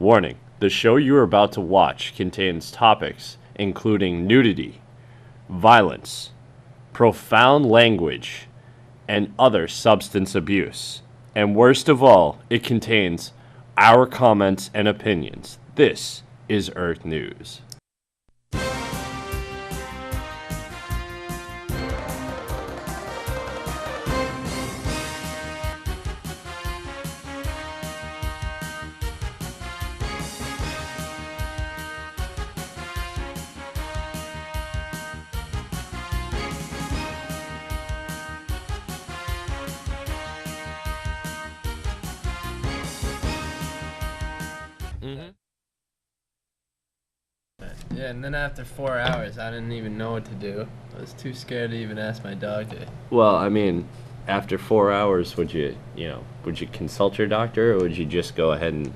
Warning, the show you are about to watch contains topics including nudity, violence, profound language, and other substance abuse. And worst of all, it contains our comments and opinions. This is Earth News. Yeah, and then after 4 hours, I didn't even know what to do. I was too scared to even ask my dog to. Well, I mean, after 4 hours, would you consult your doctor, or would you just go ahead and,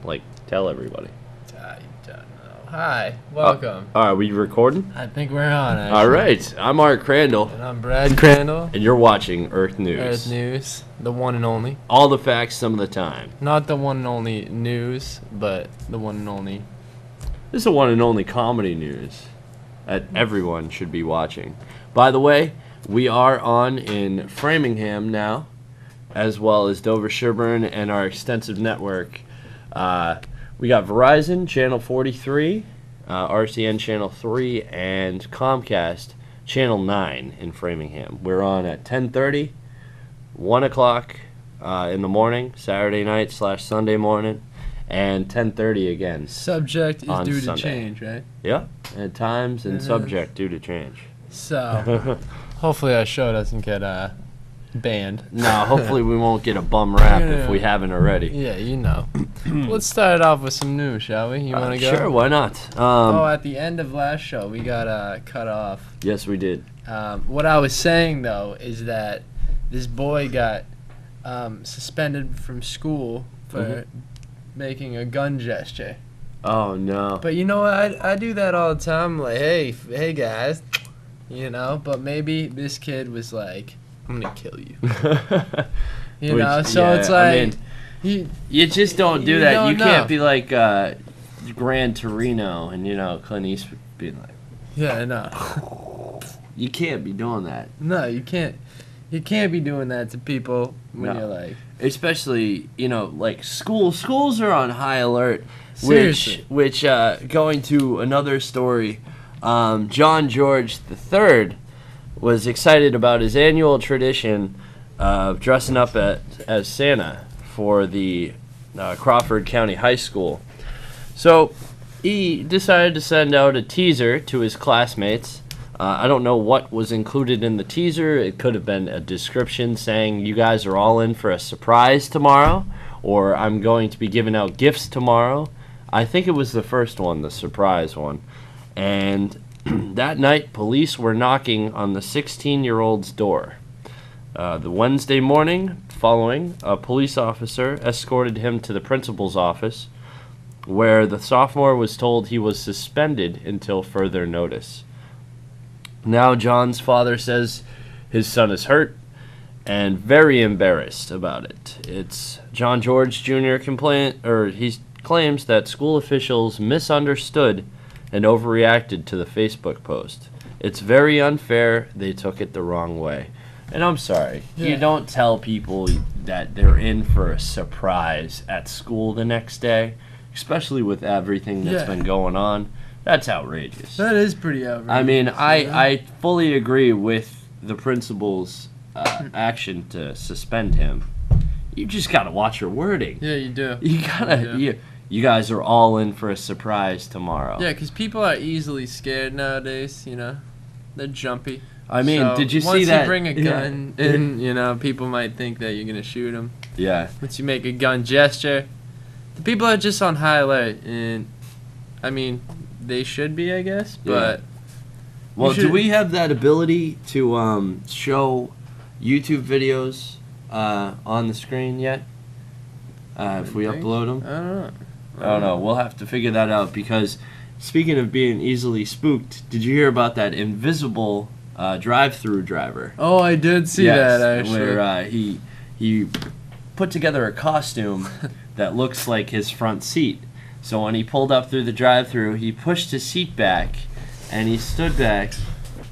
tell everybody? I don't know. Hi, welcome. Are we recording? I think we're on, actually. All right, I'm Art Crandall. And I'm Brad Crandall. And you're watching Earth News. Earth News, the one and only. All the facts, some of the time. Not the one and only news, but the one and only. This is the one and only comedy news that everyone should be watching. By the way, we are on in Framingham now, as well as Dover, Sherburne, and our extensive network. We got Verizon, Channel 43, RCN Channel 3, and Comcast, Channel 9 in Framingham. We're on at 10:30, 1 o'clock in the morning, Saturday night / Sunday morning, and 10:30 again. Subject is due to Sunday. change, right? Yeah, at times, and subject due to change. So, hopefully our show doesn't get banned. No, hopefully we won't get a bum rap if we haven't already. Yeah, you know. Let's start it off with some news, shall we? You want to go? Sure, why not? At the end of last show, we got cut off. Yes, we did. What I was saying, though, is that this boy got suspended from school for making a gun gesture. Oh, no. But you know what? I do that all the time. Like, hey guys. You know? But maybe this kid was like, I'm going to kill you. You know? So it's like... you just don't do that. don't You can't know. be like Gran Torino and, Clint Eastwood being like... Yeah, no. You can't be doing that. No, you can't. You can't be doing that to people when No. you're like... Especially, schools are on high alert. Seriously. Which going to another story, John George III was excited about his annual tradition of dressing up as Santa for the Crawford County High School. So he decided to send out a teaser to his classmates. I don't know what was included in the teaser. It could have been a description saying, you guys are all in for a surprise tomorrow, or I'm going to be giving out gifts tomorrow. I think it was the first one, the surprise one. And that night, police were knocking on the 16-year-old's door. The Wednesday morning following, a police officer escorted him to the principal's office, where the sophomore was told he was suspended until further notice. Now John's father says his son is hurt and very embarrassed about it. It's John George Jr. He claims that school officials misunderstood and overreacted to the Facebook post. It's very unfair. They took it the wrong way. And I'm sorry. Yeah. You don't tell people that they're in for a surprise at school the next day, especially with everything that's been going on. That's outrageous. That is pretty outrageous. I mean, I fully agree with the principal's action to suspend him. You just gotta watch your wording. Yeah, you do. You gotta. You guys are all in for a surprise tomorrow. Yeah, because people are easily scared nowadays, They're jumpy. I mean, So, did you see once that? you bring a gun in, people might think that you're going to shoot them. Yeah. Once you make a gun gesture, the people are just on high alert. And, I mean, they should be, I guess, but... Well, do we have that ability to show YouTube videos on the screen yet? If we upload them? I I don't know. We'll have to figure that out because, speaking of being easily spooked, did you hear about that invisible drive-through driver? Oh, I did see that, actually. Where he put together a costume that looks like his front seat. So when he pulled up through the drive-thru, he pushed his seat back, and he stood back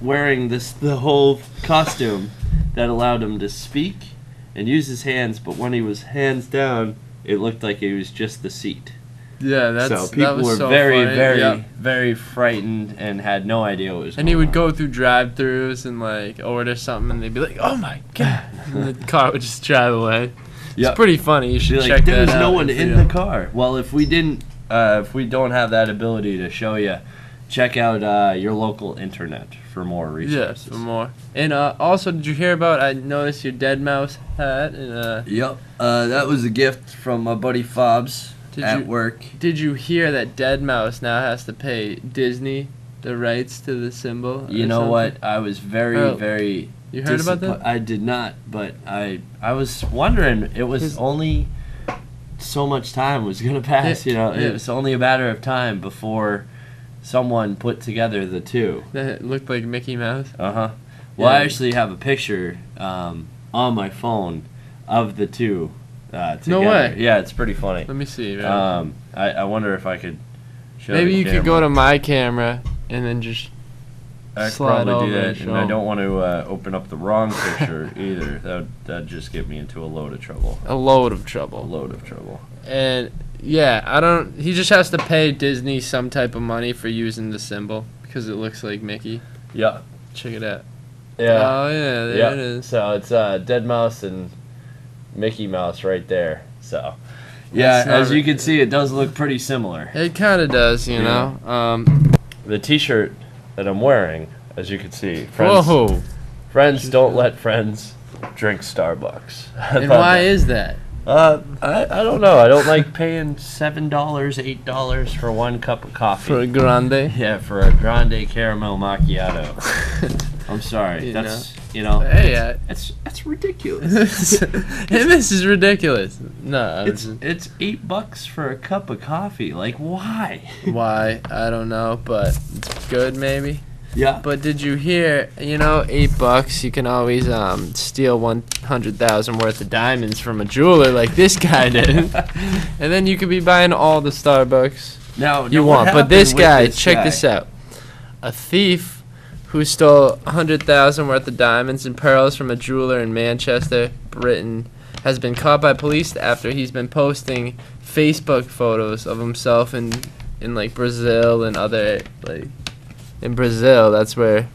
wearing the whole costume that allowed him to speak and use his hands, but when he was hands down, it looked like he was just the seat. Yeah, so people were so very, funny. very, very frightened and had no idea what was going on. And he would go through drive-thrus and like order something, and they'd be like, "Oh my god!" and the car would just drive away. It's pretty funny. You should check that out. There's no one in the car. Well, if we don't have that ability to show you, check out your local internet for more resources. Yeah, for more. And also, did you hear about? I noticed your Dead Mouse hat. And Yep. That was a gift from my buddy Fobs at work. Did you hear that Dead Mouse now has to pay Disney the rights to the symbol? You know what? I was very You heard about that? I did not, but I was wondering. It was only so much time was gonna pass. It was only a matter of time before someone put together the two. That looked like Mickey Mouse. Well, I actually have a picture on my phone of the two together. No way. Yeah, it's pretty funny. Let me see. I wonder if I could show Maybe the you camera. could go to my camera and then just I could slide probably over do that, and and show I 'em. don't want to open up the wrong picture either. That'd just get me into a load of trouble. a load of A trouble. load of trouble. And yeah, he just has to pay Disney some type of money for using the symbol because it looks like Mickey. Yeah. Check it out. Yeah. Oh yeah, there it is. So it's Dead Mouse and Mickey Mouse right there. So yeah, as you can see, it does look pretty similar. It kind of does, you know. The T-shirt that I'm wearing, as you can see, friends don't let friends drink Starbucks. And why is that? I don't know. I don't like paying $7, $8 for one cup of coffee. For a grande? Yeah, for a grande caramel macchiato. I'm sorry. Hey, that's ridiculous. Hey, this is ridiculous. No, it's $8 for a cup of coffee. Like, why? why? I don't know, but it's good maybe. Yeah. But did you hear? $8 you can always steal 100,000 worth of diamonds from a jeweler like this guy did, and then you could be buying all the Starbucks you want. But this guy, check this out: a thief who stole 100,000 worth of diamonds and pearls from a jeweler in Manchester, Britain, has been caught by police after he's been posting Facebook photos of himself in like Brazil and other like. In Brazil, that's where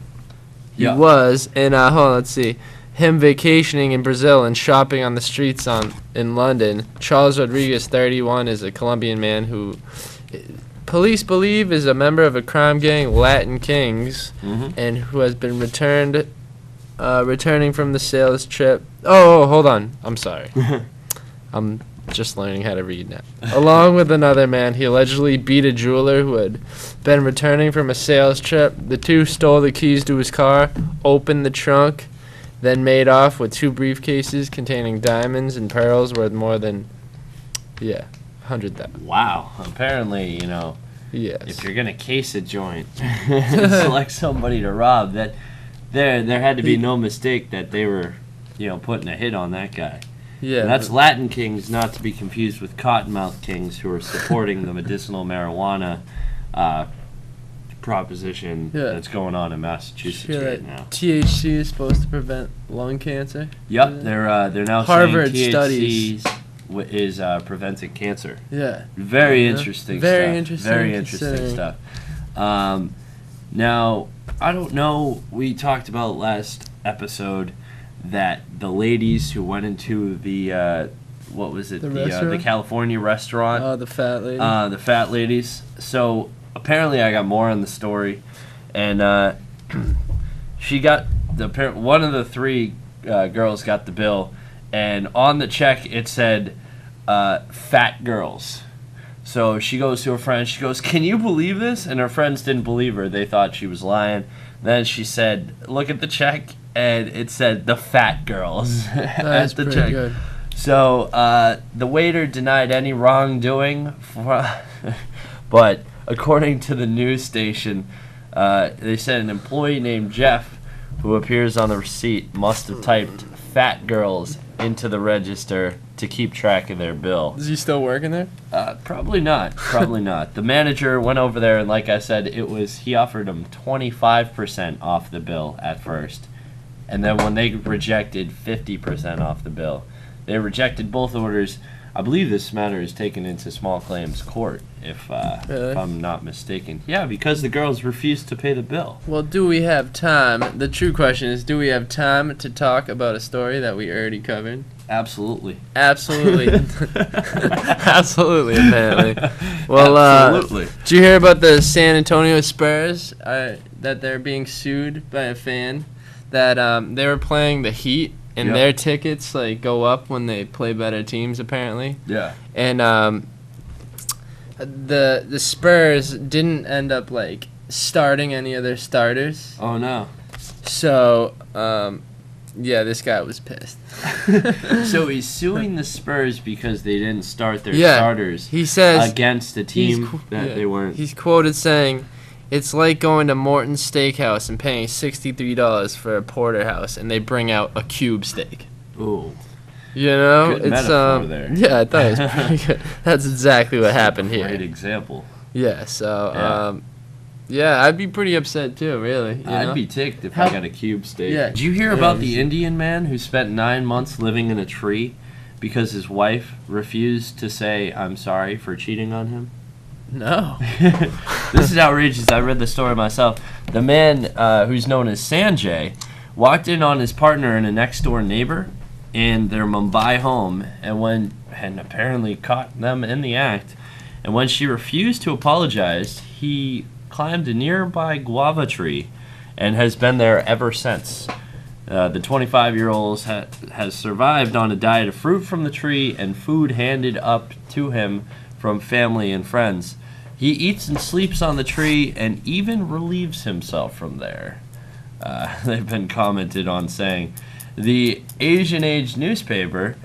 he was. And hold on, let's see. Him vacationing in Brazil and shopping on the streets in London. Charles Rodriguez, 31, is a Colombian man who police believe is a member of a crime gang, Latin Kings, and who has been returning from the sales trip. Oh, hold on. I'm sorry. I'm just learning how to read now. Along with another man, he allegedly beat a jeweler who had been returning from a sales trip. The two stole the keys to his car, opened the trunk, then made off with 2 briefcases containing diamonds and pearls worth more than 100,000. Wow. Apparently, Yes. if you're gonna case a joint and select somebody to rob, that there had to be no mistake that they were, putting a hit on that guy. Yeah. And that's Latin Kings, not to be confused with Cottonmouth Kings, who are supporting the medicinal marijuana proposition that's going on in Massachusetts right now. THC is supposed to prevent lung cancer. Yep, they're now Harvard saying studies is preventing cancer. Yeah. Very interesting stuff. Very interesting. Very interesting stuff. Now, I don't know. We talked about last episode that the ladies who went into the what was it? The California restaurant. Oh, the fat lady. The fat ladies. So apparently, I got more on the story, and she got one of the 3 girls got the bill, and on the check it said "fat girls." So she goes to her friend. She goes, "Can you believe this?" And her friends didn't believe her. They thought she was lying. Then she said, "Look at the check." And it said the fat girls That's at the pretty check. good. So the waiter denied any wrongdoing, but according to the news station, they said an employee named Jeff, who appears on the receipt, must have typed "fat girls" into the register to keep track of their bill. Is he still working there? Probably not. Probably not. The manager went over there, and like I said, he offered him 25% off the bill at first, and then when they rejected 50% off the bill, they rejected both orders. I believe this matter is taken into small claims court, if I'm not mistaken. Yeah, because the girls refused to pay the bill. Well, do we have time? The true question is, do we have time to talk about a story that we already covered? Absolutely. Absolutely. Absolutely, apparently. Well, Absolutely. Did you hear about the San Antonio Spurs? That they're being sued by a fan? That they were playing the Heat, and their tickets like go up when they play better teams, apparently. Yeah. And the Spurs didn't end up like starting any of their starters. Oh, no. So, yeah, this guy was pissed. So he's suing the Spurs because they didn't start their starters. He says against a team that they weren't. He's quoted saying, "It's like going to Morton's Steakhouse and paying $63 for a porterhouse, and they bring out a cube steak." Ooh. You know, Good it's metaphor there. Yeah, I thought it was pretty good. That's exactly what happened here. Great example. Yeah. So, yeah, I'd be pretty upset too. Really. I'd be ticked if I got a cube steak. Yeah. Did you hear about the Indian man who spent 9 months living in a tree because his wife refused to say "I'm sorry" for cheating on him? No. This is outrageous. I read the story myself. The man, who's known as Sanjay, walked in on his partner and a next-door neighbor in their Mumbai home, and apparently caught them in the act. And when she refused to apologize, he climbed a nearby guava tree and has been there ever since. The 25-year-old has survived on a diet of fruit from the tree and food handed up to him from family and friends. He eats and sleeps on the tree and even relieves himself from there. They've been commented on saying. The Asian Age newspaper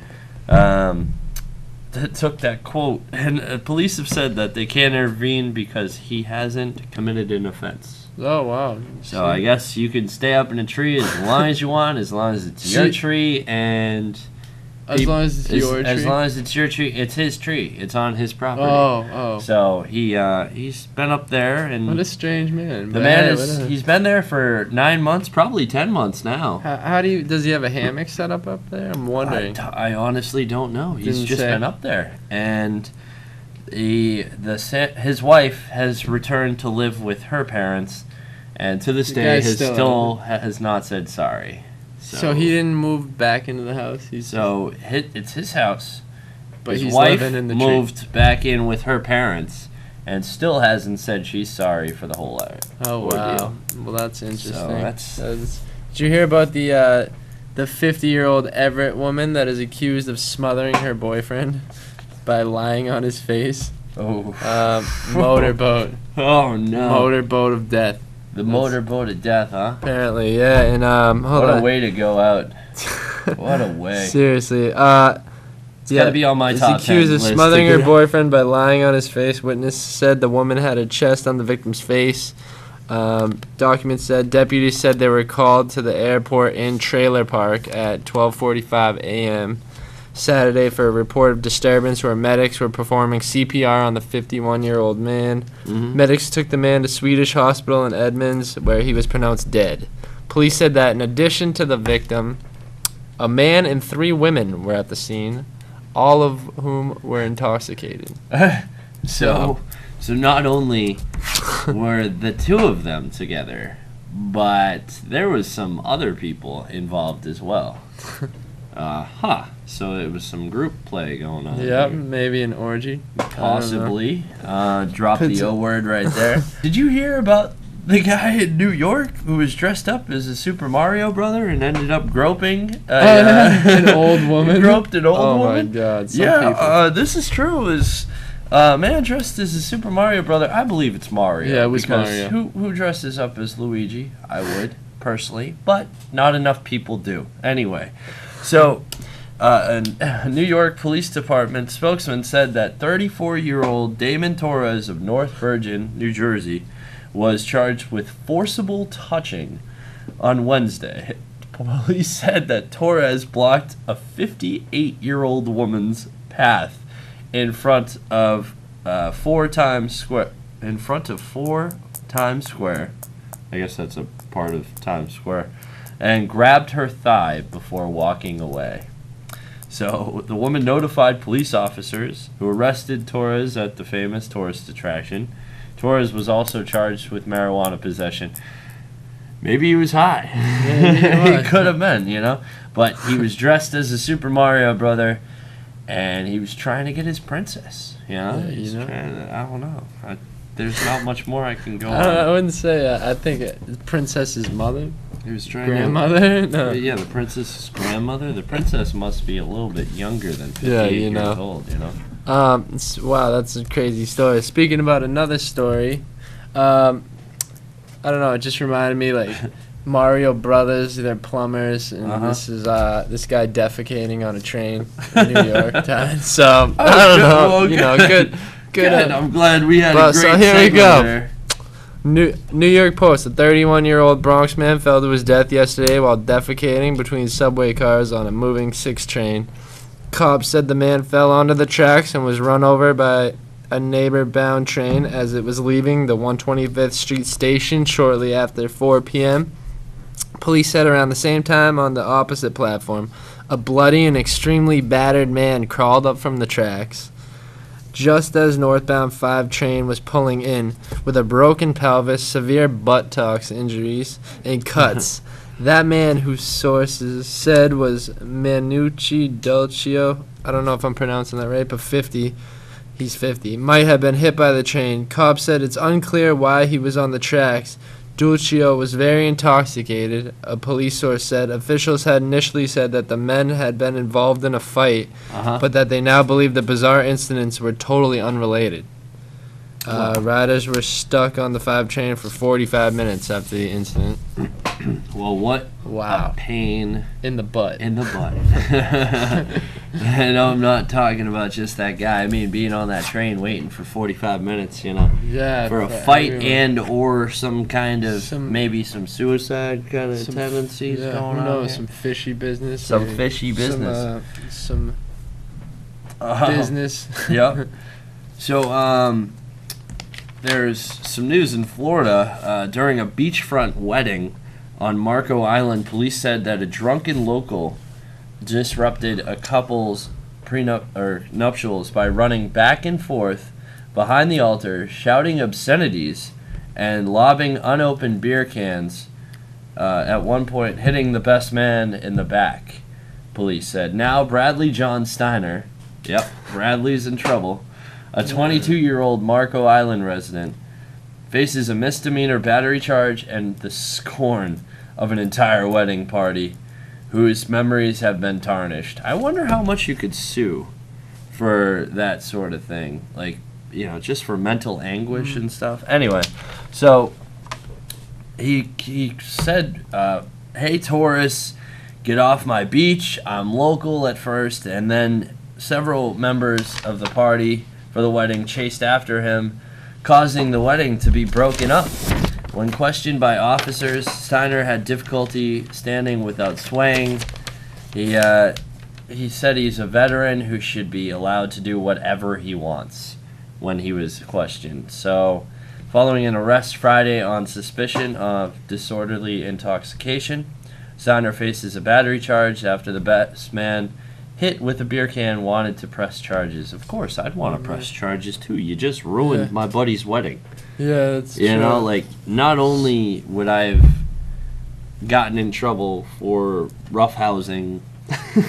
took that quote, and police have said that they can't intervene because he hasn't committed an offense. Oh, wow. So I guess you can stay up in a tree as long as you want, as long as it's your tree, and as long as it's your tree. As long as it's your tree, it's his tree. It's on his property. Oh. So he's been up there, and what a strange man. The man he's been there for 9 months, probably 10 months now. How does he have a hammock set up there? I'm wondering. I honestly don't know. He's just been up there, and his wife has returned to live with her parents, and to this day has not said sorry. So he didn't move back into the house. It's his house, but his wife moved back in with her parents, and still hasn't said she's sorry for the whole ordeal. Wow. Well, that's interesting. So did you hear about the 50-year-old Everett woman that is accused of smothering her boyfriend by lying on his face? Oh. Motorboat. Oh no. Motorboat of death. The motorboat of death, huh? Apparently, yeah. And hold on. What a way to go out. What a way. Seriously. It's gotta be on my top 10 accused of list smothering her boyfriend by lying on his face. Witness said the woman had her chest on the victim's face. Documents said deputies said they were called to the airport in Trailer Park at 12:45 a.m. Saturday for a report of disturbance where medics were performing CPR on the 51-year-old man. Mm-hmm. Medics took the man to Swedish Hospital in Edmonds, where he was pronounced dead. Police said that in addition to the victim, a man and 3 women were at the scene, all of whom were intoxicated. So not only were the 2 of them together, but there was some other people involved as well. So it was some group play going on. Yep, maybe an orgy. Possibly. Drop the O word right there. Did you hear about the guy in New York who was dressed up as a Super Mario brother and ended up groping an old woman? He groped an old woman? Oh my God. This is true. Is man dressed as a Super Mario brother? I believe it's Mario. Yeah, it was Mario. Who dresses up as Luigi? I would, personally, but not enough people do. Anyway, so a New York Police Department spokesman said that 34-year-old Damon Torres of North Virgin, New Jersey, was charged with forcible touching on Wednesday. police said that Torres blocked a 58-year-old woman's path in front of 4 Times Square. In front of 4 Times Square. I guess that's a part of Times Square. And grabbed her thigh before walking away. So the woman notified police officers who arrested Torres at the famous tourist attraction. Torres was also charged with marijuana possession. Maybe he was high. Yeah, he could have been, you know. But he was dressed as a Super Mario brother, and he was trying to get his princess. You know, Yeah, He's you know. trying to, I don't know. There's not much more I can go I on. wouldn't say. I think princess's mother, He was trying grandmother. to. No. Yeah, the princess's grandmother. The princess must be a little bit younger than 58 Yeah, you years know. old. You know. Wow, that's a crazy story. Speaking about another story, I don't know. It just reminded me like Mario Brothers. They're plumbers, and this is this guy defecating on a train in New York Times. So I don't know. well, You know, good. I'm glad we had Well, a great so here we segment go. there. New York Post. A 31-year-old Bronx man fell to his death yesterday while defecating between subway cars on a moving 6 train. Cops said the man fell onto the tracks and was run over by a neighbor-bound train as it was leaving the 125th Street station shortly after 4 p.m. Police said around the same time on the opposite platform, a bloody and extremely battered man crawled up from the tracks. Just as northbound 5 train was pulling in with a broken pelvis, severe buttocks injuries, and cuts, that man, whose sources said was Manucci Dulcio, I don't know if I'm pronouncing that right, but 50, he's 50, might have been hit by the train. Cops said it's unclear why he was on the tracks. Dulcio was very intoxicated, a police source said. Officials had initially said that the men had been involved in a fight, but that they now believe the bizarre incidents were totally unrelated. Riders were stuck on the 5 train for 45 minutes after the incident. Well, what Wow. a pain In the butt. in the butt. And I'm not talking about just that guy. I mean, being on that train waiting for 45 minutes, you know, Yeah. for a fight everyone. and or some kind of Some- maybe some suicide kind of tendencies Yeah, going who on. knows? here. Some fishy business. Some maybe. fishy business. Some Oh. business. Yep. So, there's some news in Florida. During a beachfront wedding on Marco Island, police said that a drunken local disrupted a couple's nuptials by running back and forth behind the altar, shouting obscenities, and lobbing unopened beer cans, at one point hitting the best man in the back, police said. Now Bradley John Steiner, yep, Bradley's in trouble, a 22-year-old Marco Island resident, faces a misdemeanor battery charge and the scorn of an entire wedding party whose memories have been tarnished. I wonder how much you could sue for that sort of thing. Like, you know, just for mental anguish and stuff. Anyway, so he said, hey, tourists, get off my beach. I'm local at first. And then several members of the party for the wedding chased after him, causing the wedding to be broken up. When questioned by officers, Steiner had difficulty standing without swaying. He said he's a veteran who should be allowed to do whatever he wants when he was questioned. So, following an arrest Friday on suspicion of disorderly intoxication, Steiner faces a battery charge after the best man hit with a beer can wanted to press charges. Of course, I'd want to press charges too. You just ruined my buddy's wedding. Yeah, that's You know, like, not only would I have gotten in trouble for roughhousing,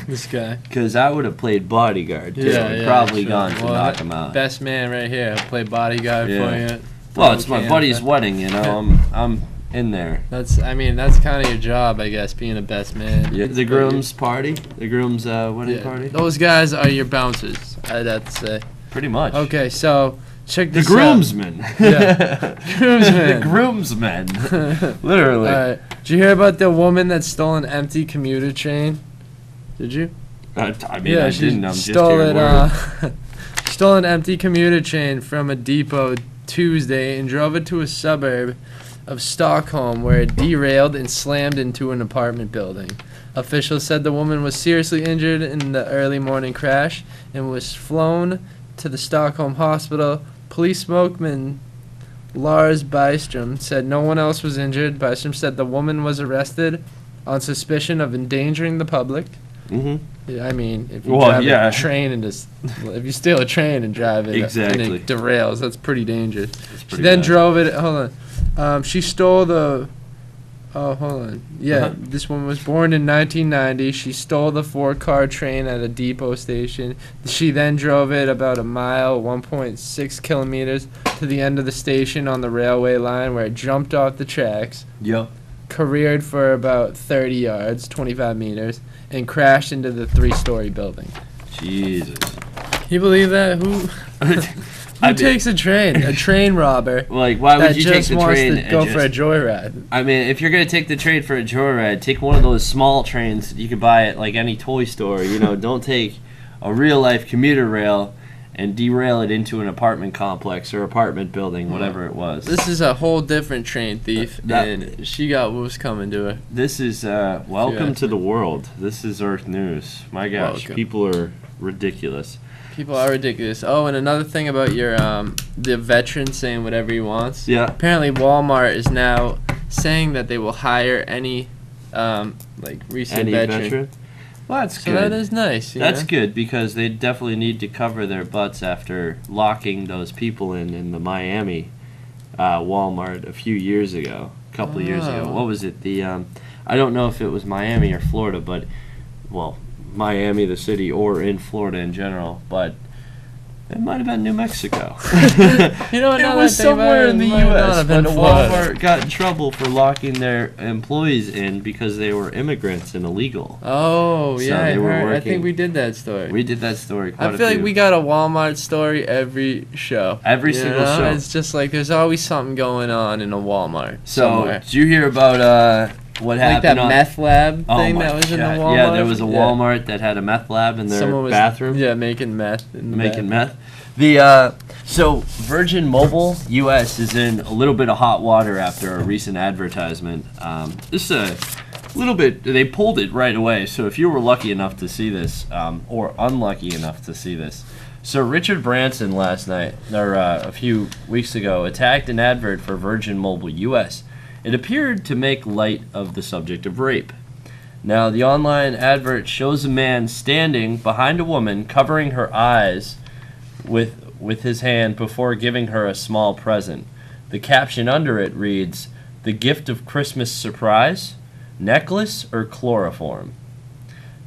this guy. because I would have played bodyguard too, Yeah, and yeah, probably sure. gone to Well, knock him out. Best man right here. I'll play bodyguard Yeah. for you. Well, it's my Okay, buddy's okay. wedding, you know. I'm in there. That's kind of your job, I guess, being the best man. Yeah, the groom's party, the groom's wedding Yeah. party. Those guys are your bouncers, I'd have to say. Pretty much. Okay, so check The this groomsmen. Yeah. Groomsmen. The groomsmen. out. Literally. Alright, did you hear about the woman that stole an empty commuter train? Did you? I mean, I she didn't. I'm just stole hearing it. word. Stole an empty commuter train from a depot Tuesday and drove it to a suburb of Stockholm, where it derailed and slammed into an apartment building. Officials said the woman was seriously injured in the early morning crash and was flown to the Stockholm hospital. Police spokesman Lars Byström said no one else was injured. Byström said the woman was arrested on suspicion of endangering the public. Mm-hmm. Yeah, I mean, if you drive a train and if you steal a train and drive it and it derails, that's pretty dangerous. She then drove it. Hold on. She stole the. Oh, hold on. Yeah, this woman was born in 1990. She stole the 4-car train at a depot station. She then drove it about a mile, 1.6 kilometers, to the end of the station on the railway line, where it jumped off the tracks. Yep. Careered for about 30 yards, 25 meters, and crashed into the 3-story building. Jesus. Can you believe that? Who takes a train? A train robber. Like, why would you take the train and go for a joyride? I mean, if you're gonna take the train for a joyride, take one of those small trains that you could buy at like any toy store. You know, don't take a real life commuter rail and derail it into an apartment complex or apartment building, whatever it was. This is a whole different train thief, and she got what was coming to her. This is welcome to the world. This is Earth News. My gosh, people are ridiculous. People are ridiculous. Oh, and another thing about your the veteran saying whatever he wants. Yeah. Apparently, Walmart is now saying that they will hire any recent veteran. Well, that's good. So that is nice. That's good because they definitely need to cover their butts after locking those people in the Miami Walmart a few years ago, a couple of years ago. What was it? I don't know if it was Miami or Florida, but Miami, the city, or in Florida in general, but it might have been New Mexico. You know what? It was somewhere in the U.S., but Walmart got in trouble for locking their employees in because they were immigrants and illegal. Oh, so yeah, I think we did that story. We did that story quite a few. I feel like we got a Walmart story every show. Every single show. It's just like there's always something going on in a Walmart somewhere. Did you hear about what happened? Like that meth lab thing that was in the Walmart? Yeah, there was a Walmart that had a meth lab in their bathroom. Yeah, making meth. Making meth. So Virgin Mobile US is in a little bit of hot water after a recent advertisement. This a little bit, they pulled it right away. So if you were lucky enough to see this, or unlucky enough to see this, so Richard Branson last night, or a few weeks ago, attacked an advert for Virgin Mobile US. It appeared to make light of the subject of rape. Now, the online advert shows a man standing behind a woman, covering her eyes with his hand before giving her a small present. The caption under it reads, "The gift of Christmas surprise? Necklace or chloroform?"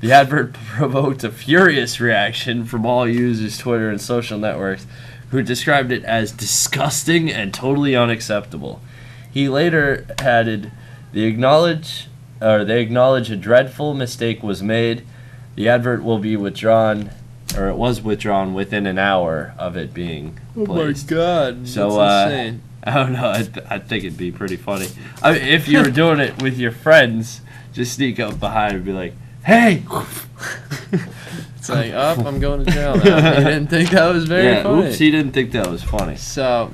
The advert provoked a furious reaction from all users, Twitter, and social networks, who described it as disgusting and totally unacceptable. He later added, they acknowledge a dreadful mistake was made. The advert will be withdrawn, or it was withdrawn within an hour of it being placed. Oh my God! So that's insane. I don't know. I think it'd be pretty funny. I mean, if you were doing it with your friends, just sneak up behind and be like, "Hey!" It's like, I'm going to jail now. He didn't think that was very funny. Oops, he didn't think that was funny. So,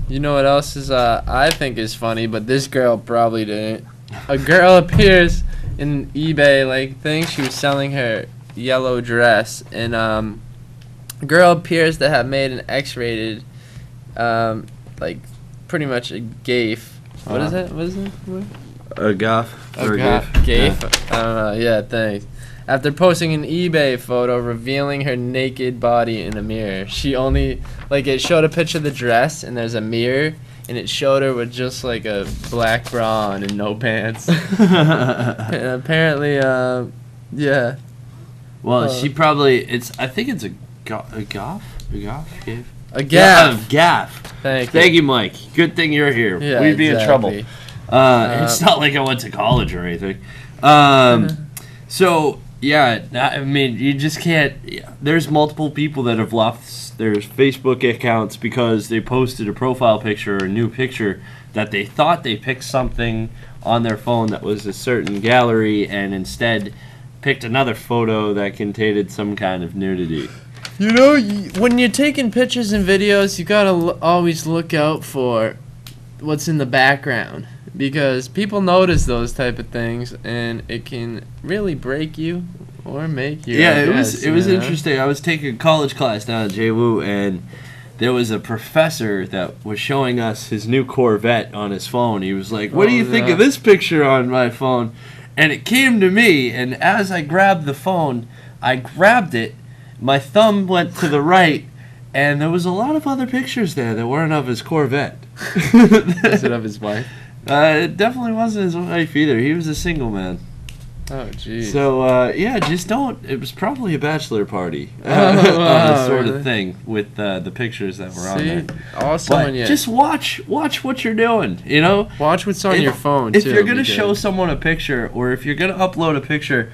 you know what else is I think is funny, but this girl probably didn't. A girl appears in an eBay thing. She was selling her yellow dress, and a girl appears to have made an X-rated, pretty much a gaif. What is it? What is it? A gaff. Gaif. I don't know. Yeah, thanks. After posting an eBay photo revealing her naked body in a mirror, she only it showed a picture of the dress, and there's a mirror, and it showed her with just a black bra on and no pants. And apparently, yeah. Well, she probably I think it's a gaff. A gaff. A gaff. Gaff. Thank you, Mike. Good thing you're here. Yeah, we'd be in trouble. It's not like I went to college or anything. So. Yeah, I mean, you just can't. There's multiple people that have lost their Facebook accounts because they posted a profile picture or a new picture that they thought they picked something on their phone that was a certain gallery and instead picked another photo that contained some kind of nudity. You know, when you're taking pictures and videos, you gotta always look out for what's in the background, because people notice those type of things, and it can really break you or make you. Yeah, I it guess, was you know? interesting. I was taking a college class down at JWU, and there was a professor that was showing us his new Corvette on his phone. He was like, "What do you think yeah. of this picture on my phone?" And it came to me, and as I grabbed the phone, I grabbed it. My thumb went to the right, and there was a lot of other pictures there that weren't of his Corvette. Was it of his wife? It definitely wasn't his wife either. He was a single man. Oh, jeez. So, yeah, just don't. It was probably a bachelor party. Wow, sort really? of thing with the pictures that were on there. Also, But just watch what you're doing, you know? watch what's on If- your phone, If too. you're going to because- show someone a picture, or if you're going to upload a picture,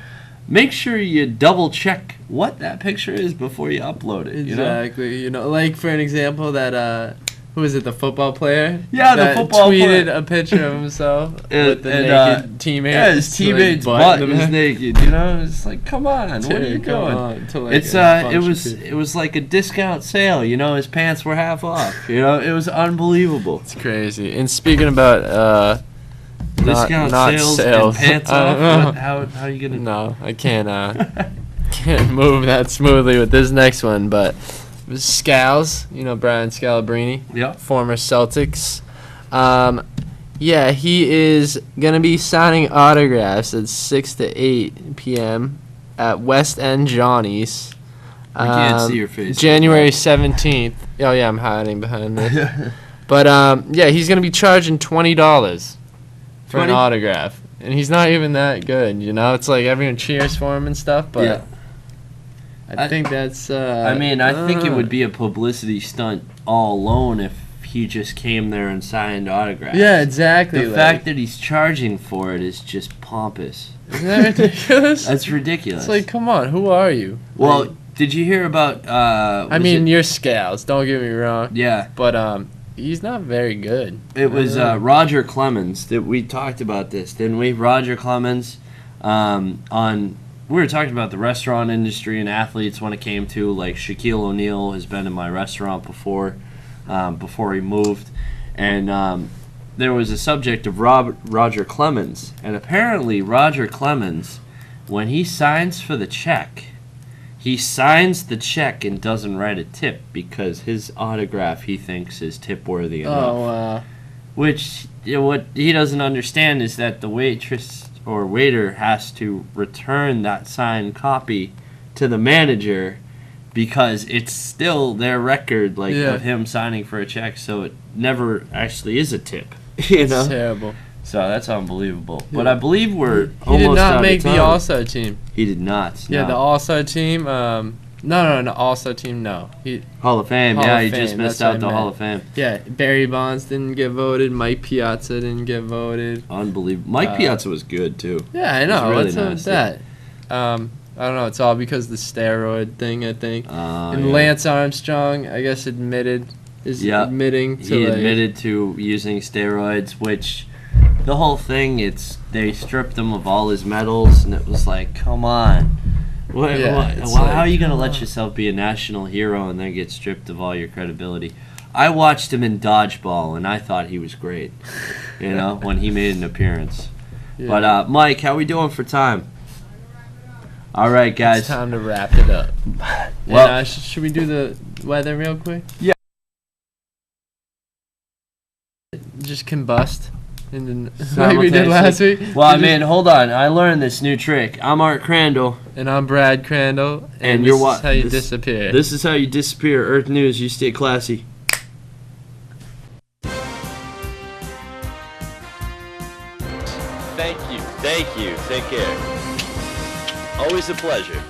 make sure you double check what that picture is before you upload it, you know? Exactly. You know, like, for an example, that, who is it, the football player? Yeah, the that football tweeted player. a picture of himself with the and, naked teammate. Yeah, his teammate's butt is naked, you know? It's like, come on, what are you doing? It was like a discount sale, you know, his pants were half off. You know, it was unbelievable. It's crazy. And speaking about Discount not sales, sales. and pants I don't off. know. How are you gonna? no, I can't can't move that smoothly with this next one, but Scals, you know, Brian Scalabrine, Yeah. former Celtics. Yeah, he is gonna be signing autographs at 6 to 8 p.m. at West End Johnny's. I can't see your face. January 17th. Oh yeah, I'm hiding behind this. But yeah, he's gonna be charging $20 for an 20? autograph, and he's not even that good. You know, it's like everyone cheers for him and stuff. But Yeah. I think that's. I mean, I think it would be a publicity stunt all alone if he just came there and signed autographs. Yeah, exactly. The fact that he's charging for it is just pompous. Isn't that ridiculous? That's ridiculous. It's like, come on, who are you? well, Like, did you hear about? I mean, you're Scales. Don't get me wrong. yeah. But he's not very good. It was Roger Clemens that we talked about this, didn't we? Roger Clemens, we were talking about the restaurant industry and athletes when it came to, like, Shaquille O'Neal has been in my restaurant before he moved, and there was a subject of Roger Clemens, and apparently Roger Clemens, when he signs for the check, he signs the check and doesn't write a tip because his autograph he thinks is tip worthy enough. Oh wow. Which, you know, what he doesn't understand is that the waitress or waiter has to return that signed copy to the manager because it's still their record, like, Yeah. of him signing for a check, so it never actually is a tip. You know? It's terrible. So that's unbelievable. Yeah. But I believe we're He almost did out not of make the time. All-Star team. He did not. Yeah, no. the All-Star team. No, All-Star team. No, Hall of Fame. Hall yeah, of he just Fame, missed that's what out I the meant. Hall of Fame. Yeah, Barry Bonds didn't get voted. Mike Piazza didn't get voted. Unbelievable. Mike Piazza was good too. Yeah, I know. really What's up with nasty. that? I don't know. It's all because of the steroid thing, I think. And Yeah. Lance Armstrong, I guess, admitting to He like, admitted to using steroids, which the whole thing, they stripped him of all his medals, and it was like, come on. Yeah, it's How like, are you going to come let on. yourself be a national hero and then get stripped of all your credibility? I watched him in dodgeball, and I thought he was great, you know, when he made an appearance. Yeah. But, Mike, how we doing for time? All right, It's guys. time to wrap it up. Well- And, should we do the weather real quick? Yeah. Just combust. And then, like we did last week. Well, I We mean, just- hold on. I learned this new trick. I'm Art Crandall. And I'm Brad Crandall. And And you're this what- is how you this- disappear. This is how you disappear. Earth News, you stay classy. Thank you. Take care. Always a pleasure.